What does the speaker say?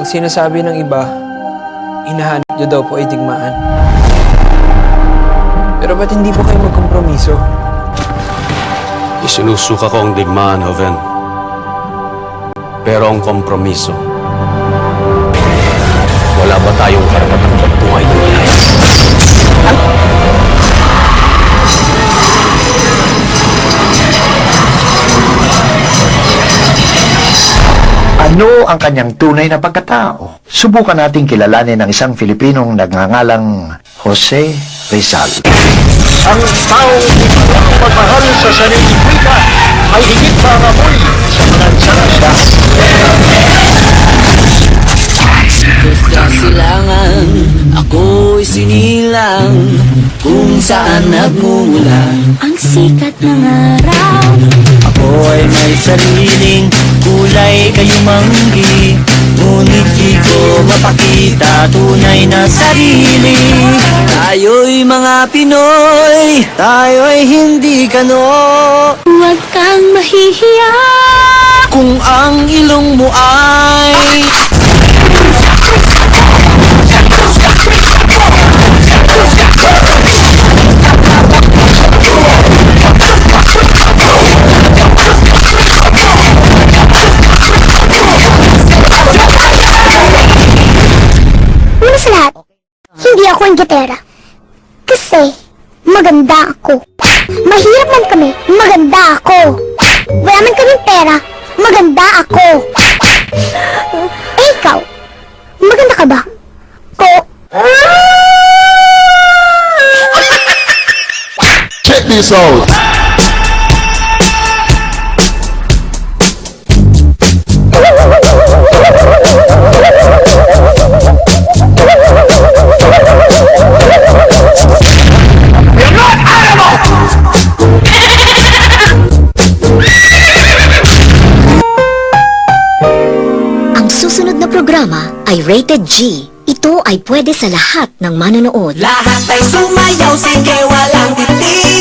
Ang sinasabi ng iba, hinahanap niyo daw po ay digmaan. Pero ba't hindi po kayo magkompromiso? Isinusuka ko ang digmaan, Joven. Pero ang kompromiso, wala ba tayong karapatang magbuhay ng lahat? Ano ang kanyang tunay na pagkatao? Subukan nating kilalanin ng isang Filipinong nagngangalang Jose Rizal. Ang taong walang pagmahal sa sariling wika ay higit pa ang amoy sa panansala. Sa silangan, ako'y sinilang kung saan nagmumulan ang sikat ng araw. Ako'y may sariling kulay kayumanggi, ngunit di ko mapakita tunay na sarili. Tayo'y mga Pinoy, tayo'y hindi kano. Huwag kang mahihiya. Kung ang ilong mo ay Una sa lahat, hindi ako ang gitera. Kasi, maganda ako. Mahirap man kami, maganda ako. Wala man kaming pera, maganda ako. Eh ikaw, maganda ka ba? Check this out. Ang susunod na programa ay Rated G. Ito ay pwede sa lahat ng manonood. lahat ay sumayaw, sige walang titig.